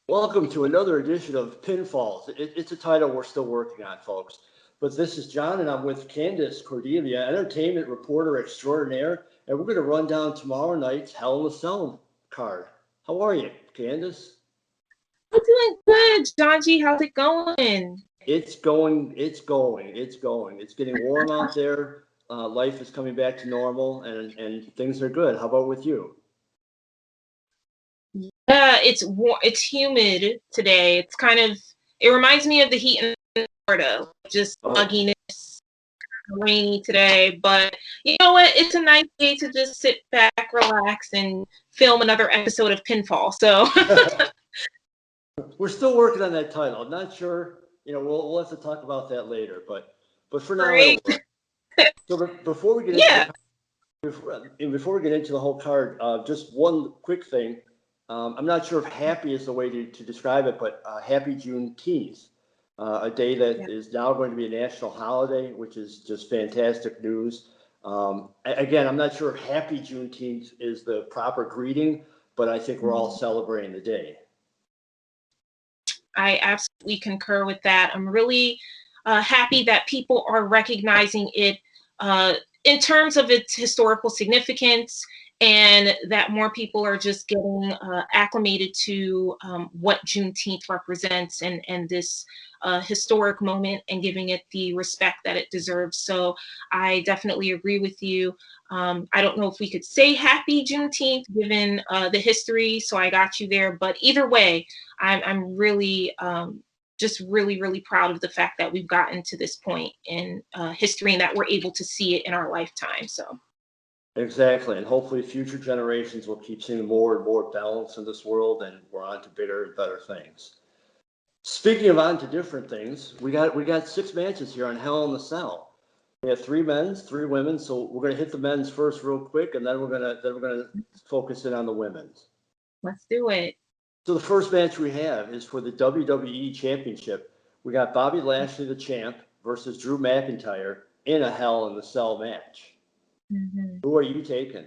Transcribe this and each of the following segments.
Welcome to another edition of Pinfalls. It's a title we're still working on, folks. But this is John, and I'm with Candace, Cordelia, entertainment reporter extraordinaire, and we're going to run down tomorrow night's Hell in a Cell card. How are you, Candace? I'm doing good, Johngy. How's it going? It's going. It's getting warm out there. Life is coming back to normal, and things are good. How about with you? It's humid today. It reminds me of the heat in Florida, just mugginess, rainy today. But you know what? It's a nice day to just sit back, relax, and film another episode of Pinfall. So we're still working on that title. I'm not sure. We'll have to talk about that later. But for now, right. So before we get into the whole card, just one quick thing. I'm not sure if happy is the way to describe it, but happy Juneteenth, a day that is now going to be a national holiday, which is just fantastic news. Again, I'm not sure if happy Juneteenth is the proper greeting, but I think we're all celebrating the day. I absolutely concur with that. I'm really happy that people are recognizing it in terms of its historical significance, and that more people are just getting acclimated to what Juneteenth represents and this historic moment, and giving it the respect that it deserves. So I definitely agree with you. I don't know if we could say happy Juneteenth given the history, so I got you there. But either way, I'm really just really proud of the fact that we've gotten to this point in history and that we're able to see it in our lifetime. So exactly, and hopefully future generations will keep seeing more and more balance in this world, and we're on to bigger and better things. Speaking of on to different things, we got 6 matches here on Hell in a Cell. We have 3 men's, 3 women, so we're gonna hit the men's first real quick, and then we're gonna focus in on the women's. Let's do it. So the first match we have is for the WWE Championship. We got Bobby Lashley, the champ, versus Drew McIntyre in a Hell in a Cell match. Mm-hmm. Who are you taking?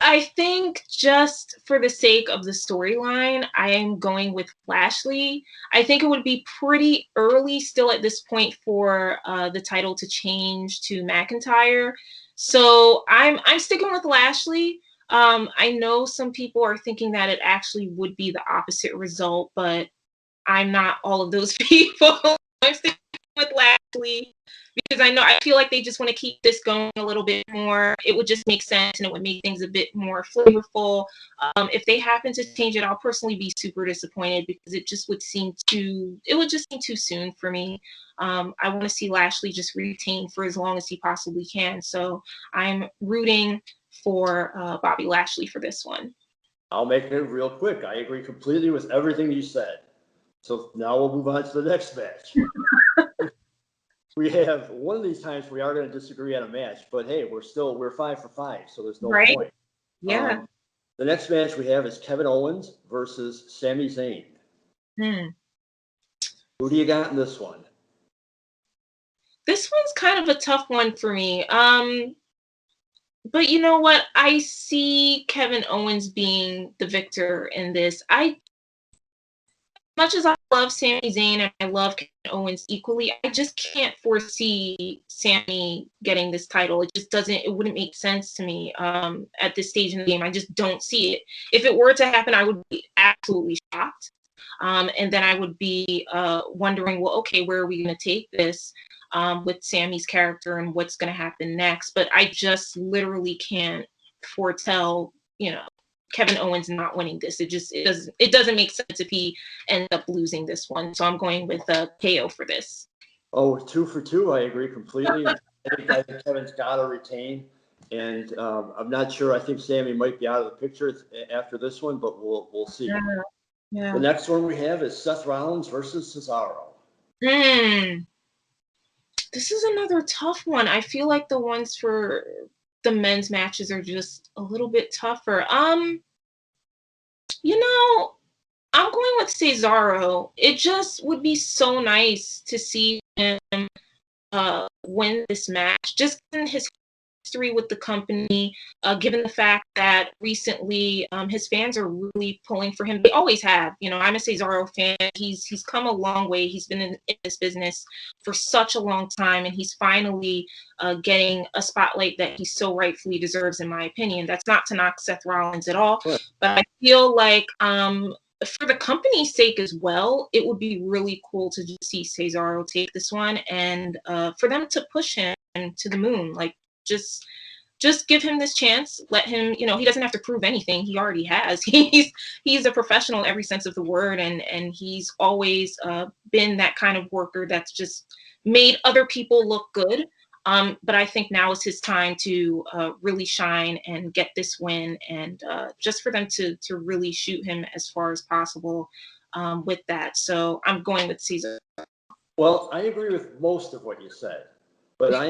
I think just for the sake of the storyline, I am going with Lashley. I think it would be pretty early still at this point for the title to change to McIntyre. So I'm sticking with Lashley. I know some people are thinking that it actually would be the opposite result, but I'm not all of those people. I'm sticking with Lashley because I feel like they just want to keep this going a little bit more. It would just make sense, and it would make things a bit more flavorful. If they happen to change it, I'll personally be super disappointed because it would just seem too soon for me. I want to see Lashley just retain for as long as he possibly can. So I'm rooting for Bobby Lashley for this one. I'll make it real quick. I agree completely with everything you said. So now we'll move on to the next match. We have one of these times we are going to disagree on a match, but hey, we're 5 for 5, so there's no point. Yeah. The next match we have is Kevin Owens versus Sami Zayn. Who do you got in this one? This one's kind of a tough one for me. But you know what? I see Kevin Owens being the victor in this. Much as I love Sami Zayn and I love Kevin Owens equally, I just can't foresee Sami getting this title. It wouldn't make sense to me at this stage in the game. I just don't see it. If it were to happen, I would be absolutely shocked. And then I would be wondering, well, okay, where are we going to take this with Sami's character and what's going to happen next? But I just literally can't foretell, Kevin Owens not winning this. It doesn't make sense if he ends up losing this one. So I'm going with KO for this. Oh, 2 for 2. I agree completely. I think Kevin's got to retain, and I'm not sure. I think Sami might be out of the picture after this one, but we'll see. Yeah. The next one we have is Seth Rollins versus Cesaro. This is another tough one. I feel like the ones for the men's matches are just a little bit tougher. I'm going with Cesaro. It just would be so nice to see him win this match, just in his history with the company, given the fact that recently his fans are really pulling for him. They always have. You know, I'm a Cesaro fan. He's come a long way. He's been in this business for such a long time, and he's finally getting a spotlight that he so rightfully deserves, in my opinion. That's not to knock Seth Rollins at all, Sure. but I feel like for the company's sake as well, it would be really cool to just see Cesaro take this one, and for them to push him to the moon. Like, just give him this chance. Let him, you know, he doesn't have to prove anything. He already has. He's a professional in every sense of the word, and he's always been that kind of worker that's just made other people look good. But I think now is his time to really shine and get this win, and just for them to really shoot him as far as possible with that. So I'm going with Caesar. Well, I agree with most of what you said, but I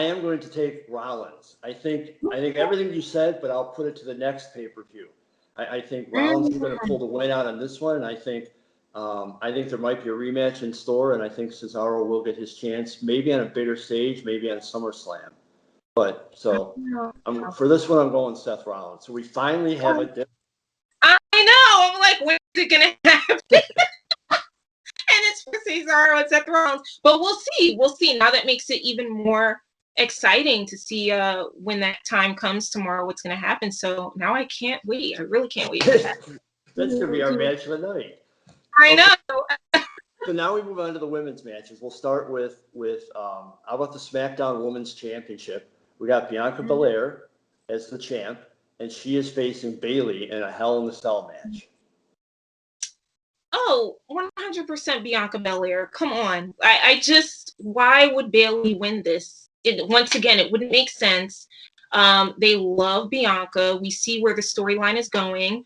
am going to take Rollins. I think everything you said, but I'll put it to the next pay-per-view. I think Rollins is going to pull the win out on this one, and I think there might be a rematch in store, and I think Cesaro will get his chance, maybe on a bigger stage, maybe on SummerSlam. But so for this one, I'm going Seth Rollins. So we finally have a different. I know. I'm like, when's it gonna happen? And it's for Cesaro and Seth Rollins. But we'll see. We'll see. Now that makes it even more exciting to see when that time comes tomorrow, what's gonna happen. So now I can't wait. I really can't wait for that. That's gonna be our match of the night. I know. So now we move on to the women's matches. We'll start with how about the SmackDown Women's Championship? We got Bianca Belair as the champ, and she is facing Bayley in a Hell in a Cell match. Oh, 100% Bianca Belair. Come on. I just, why would Bayley win this? Once again, it wouldn't make sense. They love Bianca. We see where the storyline is going.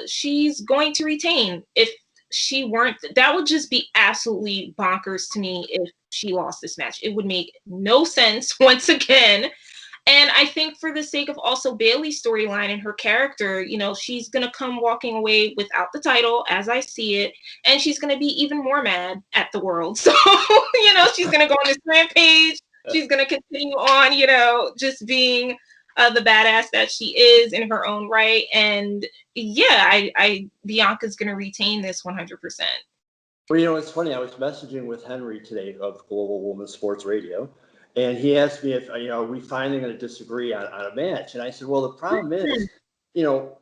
She's going to retain. If she weren't, that would just be absolutely bonkers to me if she lost this match. It would make no sense once again. And I think for the sake of also Bayley's storyline and her character, you know, she's going to come walking away without the title as I see it. And she's going to be even more mad at the world. So, you know, she's going to go on this rampage. She's going to continue on, you know, just being the badass that she is in her own right. And yeah, Bianca's going to retain this 100%. Well, you know, it's funny. I was messaging with Henry today of Global Women's Sports Radio, and he asked me if, you know, are we finally going to disagree on a match? And I said, well, the problem is, you know,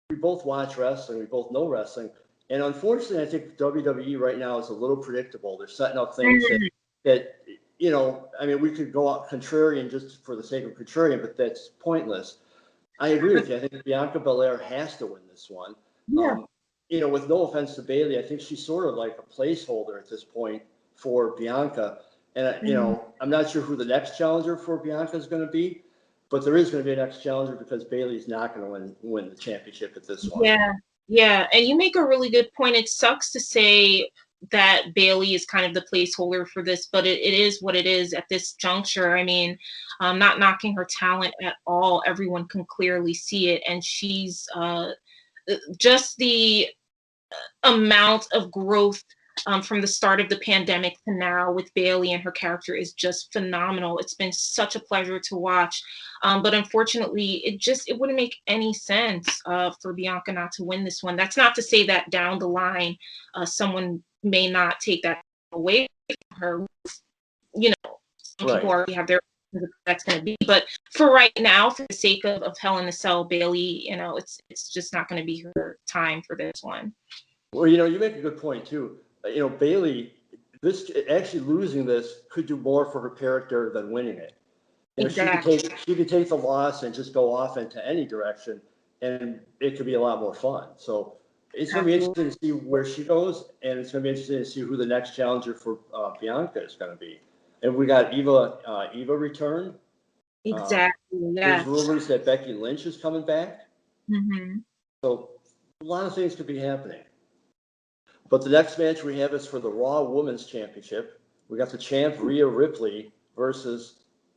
we both watch wrestling, we both know wrestling, and unfortunately, I think WWE right now is a little predictable. They're setting up things that you know, I mean, we could go out contrarian just for the sake of contrarian, but that's pointless. I agree with you. I think Bianca Belair has to win this one. Yeah. You know, with no offense to Bayley, I think she's sort of like a placeholder at this point for Bianca. And, you know, I'm not sure who the next challenger for Bianca is going to be, but there is going to be a next challenger because Bayley's not going to win the championship at this one. Yeah. And you make a really good point. It sucks to say that Bayley is kind of the placeholder for this, but it is what it is at this juncture. I mean, not knocking her talent at all. Everyone can clearly see it. And she's just the amount of growth from the start of the pandemic to now with Bayley and her character is just phenomenal. It's been such a pleasure to watch. But unfortunately, it wouldn't make any sense for Bianca not to win this one. That's not to say that down the line, someone may not take that away from her. You know, some people already have their that's going to be, but for right now, for the sake of Hell in a Cell, Bayley, you know, it's just not going to be her time for this one. Well, you know, you make a good point too. You know, Bayley, this actually losing this could do more for her character than winning it. You know, Exactly. she could take the loss and just go off into any direction, and it could be a lot more fun. So it's going to be interesting to see where she goes, and it's going to be interesting to see who the next challenger for Bianca is going to be. And we got Eva return. Exactly. Yeah. There's rumors that Becky Lynch is coming back. Mm-hmm. So a lot of things could be happening. But the next match we have is for the Raw Women's Championship. We got the champ Rhea Ripley versus,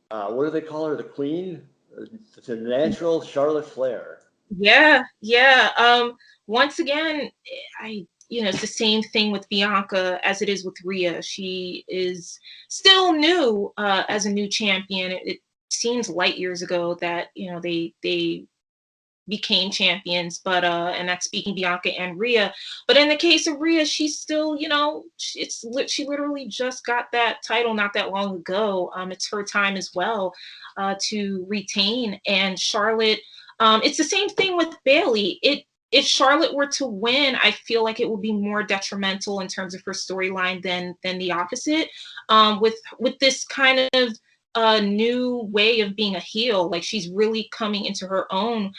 what do they call her? The Queen? The natural Charlotte Flair. Yeah. Once again, it's the same thing with Bianca as it is with Rhea. She is still new as a new champion. It seems light years ago that they became champions, but and that's speaking Bianca and Rhea. But in the case of Rhea, she's still, she literally just got that title not that long ago. It's her time as well to retain. And Charlotte, it's the same thing with Bayley. If Charlotte were to win, I feel like it would be more detrimental in terms of her storyline than the opposite. With this kind of a new way of being a heel, like she's really coming into her own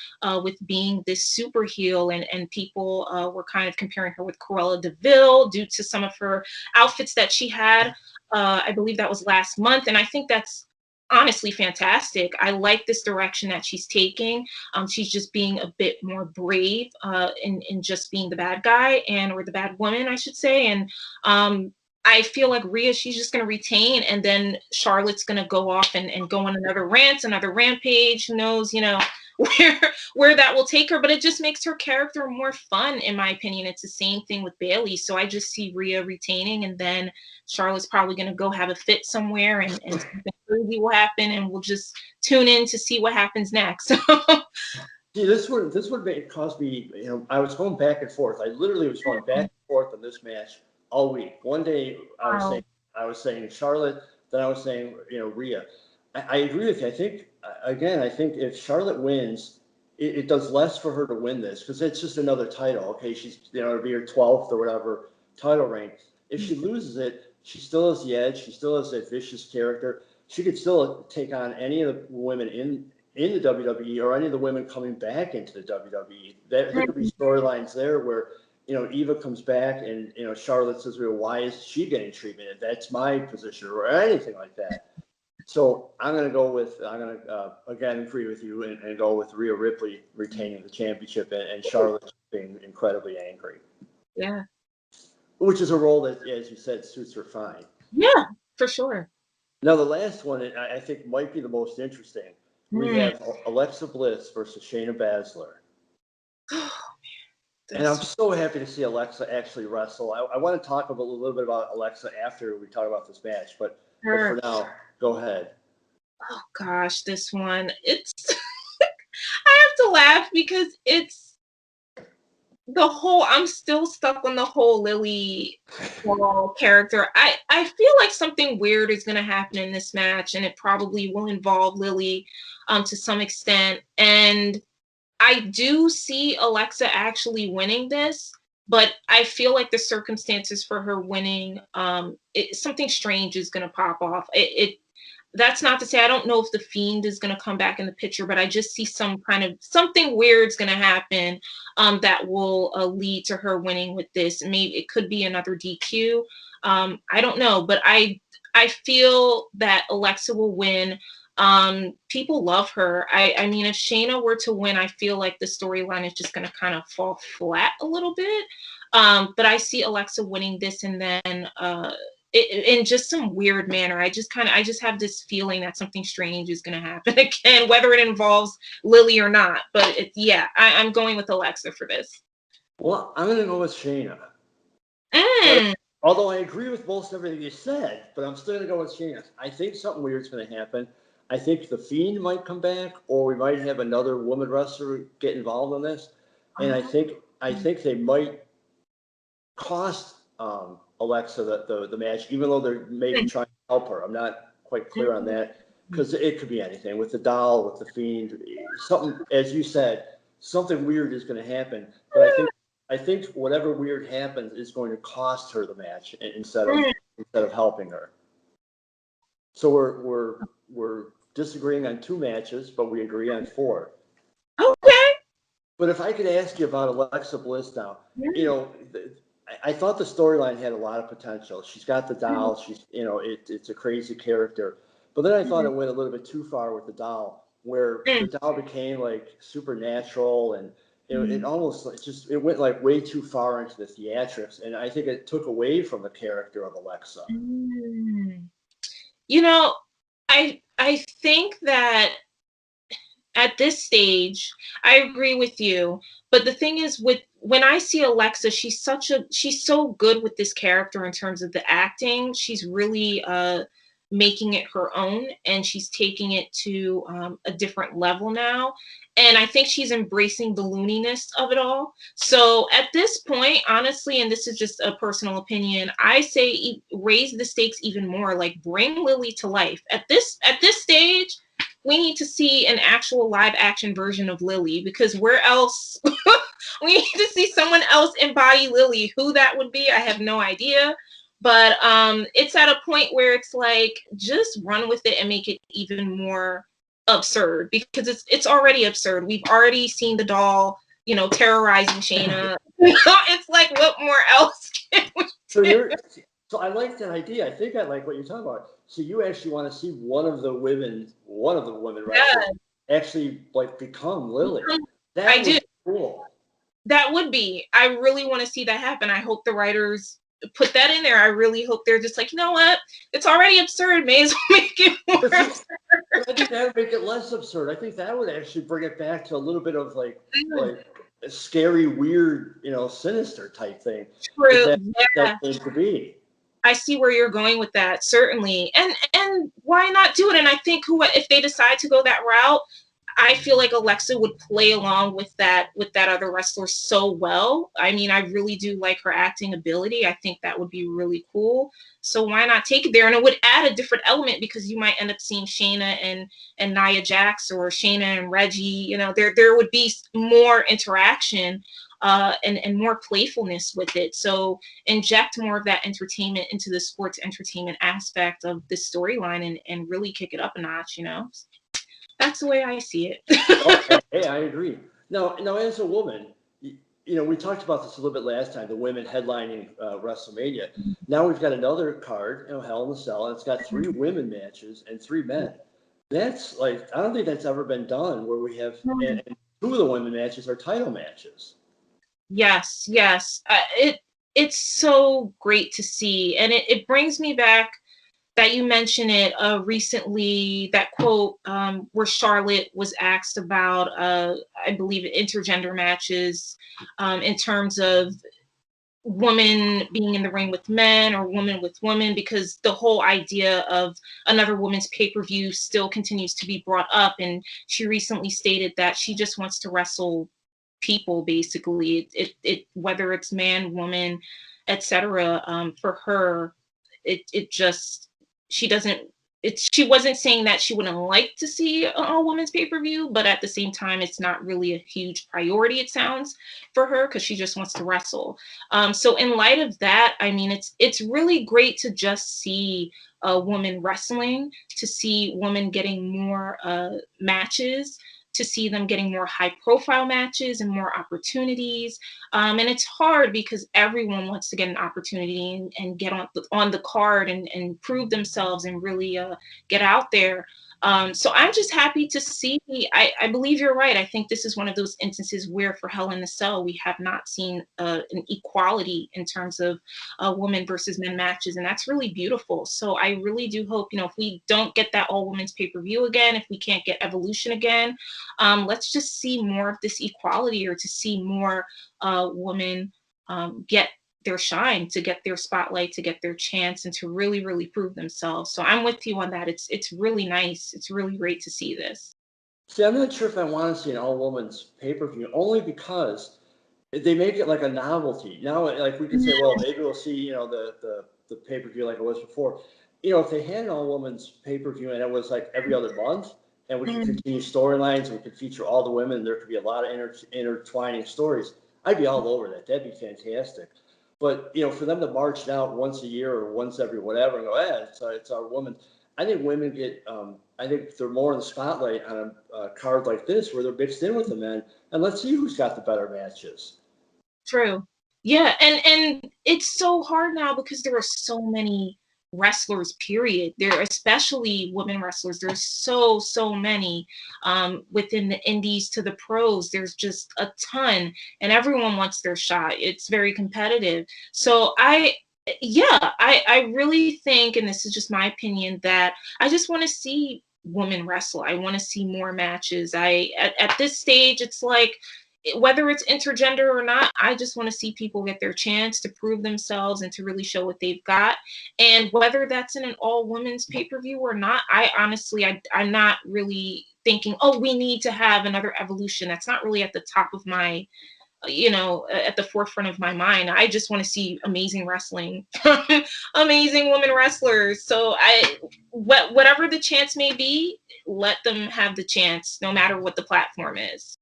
with being this super heel, and people were kind of comparing her with Cruella DeVille due to some of her outfits that she had. I believe that was last month, and I think that's honestly fantastic. I like this direction that she's taking. She's just being a bit more brave in just being the bad guy, or the bad woman, I should say. And I feel like Rhea, she's just going to retain, and then Charlotte's going to go off and go on another rant, another rampage. Who knows, where that will take her. But it just makes her character more fun, in my opinion. It's the same thing with Bayley. So I just see Rhea retaining, and then Charlotte's probably going to go have a fit somewhere, and something crazy will happen, and we'll just tune in to see what happens next. See, this would cause me, I was going back and forth. I literally was going back and forth on this match all week. One day I was saying Charlotte, then I was saying, Rhea. I agree with you. I think if Charlotte wins, it does less for her to win this, because it's just another title. Okay, she's it'll be her 12th or whatever title reign. If she loses it, she still has the edge. She still has that vicious character. She could still take on any of the women in the WWE, or any of the women coming back into the WWE. There could be storylines there where Eva comes back and Charlotte says, "Well, why is she getting treatment? That's my position," or anything like that. So I'm going to again agree with you and go with Rhea Ripley retaining the championship, and Charlotte being incredibly angry. Yeah. Which is a role that, as you said, suits her fine. Yeah, for sure. Now, the last one I think might be the most interesting. We have Alexa Bliss versus Shayna Baszler. And I'm so happy to see Alexa actually wrestle. I want to talk a little bit about Alexa after we talk about this match, but for now, go ahead. Oh gosh, this one. It's I have to laugh because it's I'm still stuck on the whole Lily character. I feel like something weird is going to happen in this match, and it probably will involve Lily to some extent. And I do see Alexa actually winning this, but I feel like the circumstances for her winning, something strange is going to pop off. That's not to say I don't know if the Fiend is going to come back in the picture, but I just see something weird's going to happen that will lead to her winning with this. Maybe it could be another DQ. I don't know, but I feel that Alexa will win. People love her. I mean, if Shayna were to win, I feel like the storyline is just going to kind of fall flat a little bit. But I see Alexa winning this, and then in just some weird manner. I just have this feeling that something strange is going to happen again, whether it involves Lily or not. But I'm going with Alexa for this. Well, I'm going to go with Shayna. Although I agree with most everything you said, but I'm still going to go with Shayna. I think something weird's going to happen. I think the Fiend might come back, or we might have another woman wrestler get involved in this. And I think they might cost Alexa the match, even though they're maybe trying to help her. I'm not quite clear on that, because it could be anything with the doll, with the Fiend. Something, as you said, something weird is going to happen. But I think whatever weird happens is going to cost her the match instead of helping her. So we're disagreeing on 2 matches, but we agree on 4. Okay. But if I could ask you about Alexa Bliss now, I thought the storyline had a lot of potential. She's got the doll. She's, it's a crazy character. But then I thought it went a little bit too far with the doll, where the doll became like supernatural, and it almost it went like way too far into the theatrics, and I think it took away from the character of Alexa. I think that at this stage, I agree with you. But the thing is, when I see Alexa, she's so good with this character in terms of the acting. She's really making it her own, and she's taking it to a different level now. And I think she's embracing the looniness of it all. So at this point, honestly, and this is just a personal opinion, I say raise the stakes even more. Like, bring Lily to life. At this stage, we need to see an actual live action version of Lily, because where else? We need to see someone else embody Lily. Who that would be, I have no idea. But it's at a point where it's like, just run with it and make it even more absurd, because it's already absurd. We've already seen the doll, terrorizing Shayna. It's like, what more else can we do? So I like that idea. I think I like what you're talking about. So you actually want to see one of the women wrestlers actually like become Lily. I do. Cool. That would be. I really want to see that happen. I hope the writers put that in there. I really hope they're just like, you know what? It's already absurd. May as well make it more absurd. I think that would make it less absurd. I think that would actually bring it back to a little bit of like a scary, weird, sinister type thing. True. That thing could be. I see where you're going with that, certainly. And why not do it? And I think if they decide to go that route, I feel like Alexa would play along with that other wrestler so well. I mean, I really do like her acting ability. I think that would be really cool. So why not take it there? And it would add a different element, because you might end up seeing Shayna and Nia Jax, or Shayna and Reggie. There would be more interaction and more playfulness with it. So inject more of that entertainment into the sports entertainment aspect of this storyline, and really kick it up a notch. That's the way I see it. Okay. Hey, I agree. Now, as a woman, we talked about this a little bit last time, the women headlining WrestleMania. Now we've got another card, Hell in a Cell, and it's got 3 women matches and 3 men. That's like, I don't think that's ever been done, where we have, and 2 of the women matches are title matches. Yes. It's so great to see. And it brings me back that you mentioned it recently, that quote where Charlotte was asked about, I believe, intergender matches in terms of women being in the ring with men or woman with woman, because the whole idea of another woman's pay-per-view still continues to be brought up. And she recently stated that she just wants to wrestle people, basically. It whether it's man, woman, etc. For her, it just, she wasn't saying that she wouldn't like to see a woman's pay-per-view, but at the same time, it's not really a huge priority, it sounds, for her, because she just wants to wrestle. So in light of that, I mean, it's really great to just see a woman wrestling, to see women getting more matches, to see them getting more high-profile matches and more opportunities. And it's hard, because everyone wants to get an opportunity and get on the card and prove themselves and really get out there. So I'm just happy to see. I believe you're right. I think this is one of those instances where, for Hell in a Cell, we have not seen an equality in terms of women versus men matches, and that's really beautiful. So I really do hope, if we don't get that all women's pay-per-view again, if we can't get Evolution again, let's just see more of this equality, or to see more women get their shine, to get their spotlight, to get their chance, and to really, really prove themselves. So I'm with you on that. It's really nice. It's really great to see this. See, I'm not sure if I want to see an all-women's pay-per-view, only because they make it like a novelty. Now, like, we could say, well, maybe we'll see, the pay-per-view like it was before. If they had an all-women's pay-per-view and it was like every other month, and we could continue storylines, and we could feature all the women, there could be a lot of intertwining stories, I'd be all over that. That'd be fantastic. But, for them to march out once a year or once every whatever and go, it's our woman. I think women get, I think they're more in the spotlight on a card like this, where they're mixed in with the men, and let's see who's got the better matches. True. Yeah. And it's so hard now, because there are so many wrestlers, period. There, especially women wrestlers, there's so many within the indies to the pros. There's just a ton, and everyone wants their shot. It's very competitive. So I really think, and this is just my opinion, that I just want to see women wrestle. I want to see more matches. At this stage, it's like, whether it's intergender or not, I just want to see people get their chance to prove themselves and to really show what they've got. And whether that's in an all women's pay-per-view or not, I honestly, I'm not really thinking, oh, we need to have another Evolution. That's not really at the top of my, at the forefront of my mind. I just want to see amazing wrestling, amazing women wrestlers. So whatever the chance may be, let them have the chance, no matter what the platform is.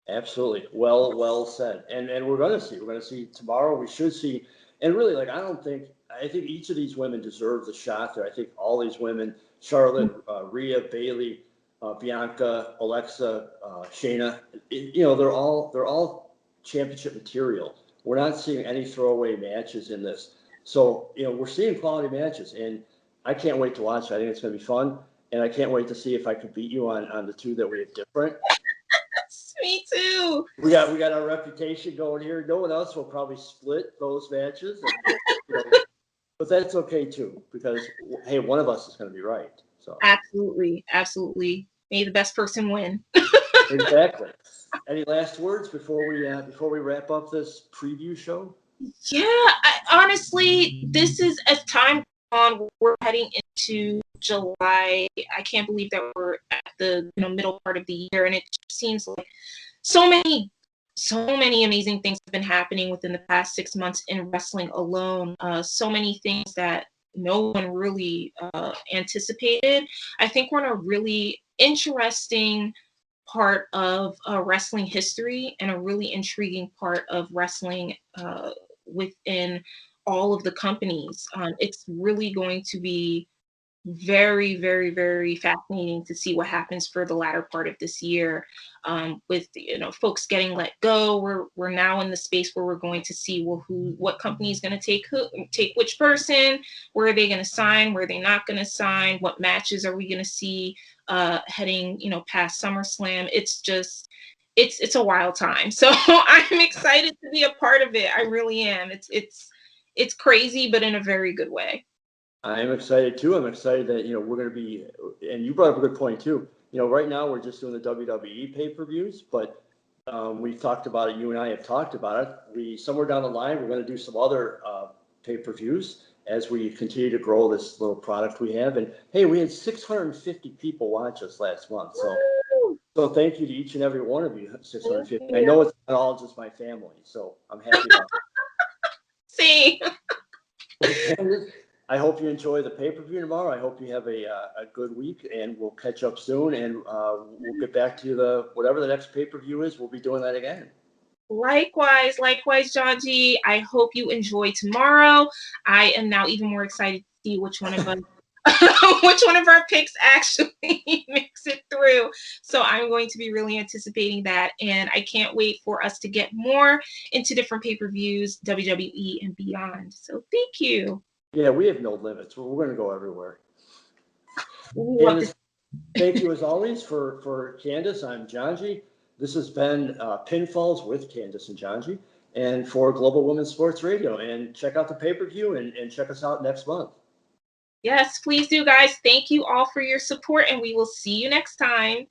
Absolutely. Well said. And we're going to see tomorrow. We should see. And really, like, I think each of these women deserves a shot there. I think all these women, Charlotte, Rhea, Bayley, Bianca, Alexa, Shayna, they're all championship material. We're not seeing any throwaway matches in this. So, we're seeing quality matches, and I can't wait to watch it. I think it's going to be fun. And I can't wait to see if I can beat you on the two that we have different. Me too. We got our reputation going here. No one else will probably split those matches, but that's okay too, because hey, one of us is going to be right. So absolutely, may the best person win. Exactly. Any last words before we wrap up this preview show? Yeah, honestly, this is as time on. We're heading into July. I can't believe that we're at the middle part of the year, and it just seems like so many amazing things have been happening within the past 6 months in wrestling alone. So many things that no one really anticipated. I think we're in a really interesting part of wrestling history, and a really intriguing part of wrestling within all of the companies. It's really going to be very, very, very fascinating to see what happens for the latter part of this year, with folks getting let go. We're now in the space where we're going to see, well, what company is going to take which person, where are they going to sign, where are they not going to sign, what matches are we going to see heading past SummerSlam. It's a wild time, so I'm excited to be a part of it. I really am. It's crazy, but in a very good way. I'm excited too. I'm excited that we're going to be, and you brought up a good point too. Right now we're just doing the WWE pay-per-views, but we've talked about it. You and I have talked about it. Somewhere down the line we're going to do some other pay-per-views as we continue to grow this little product we have. And hey, we had 650 people watch us last month, so thank you to each and every one of you. 650. I know it's not all just my family, so I'm happy about that. See. I hope you enjoy the pay-per-view tomorrow. I hope you have a good week, and we'll catch up soon, and we'll get back to whatever the next pay-per-view is. We'll be doing that again. Likewise, Johngy. I hope you enjoy tomorrow. I am now even more excited to see which one of us, which one of our picks actually makes it through. So I'm going to be really anticipating that, and I can't wait for us to get more into different pay-per-views, WWE and beyond. So thank you. Yeah, we have no limits. We're going to go everywhere. Candace, thank you as always for Candace. I'm Johngy. This has been Pinfalls with Candace and Johngy, and for Global Women's Sports Radio. And check out the pay-per-view and check us out next month. Yes, please do, guys. Thank you all for your support, and we will see you next time.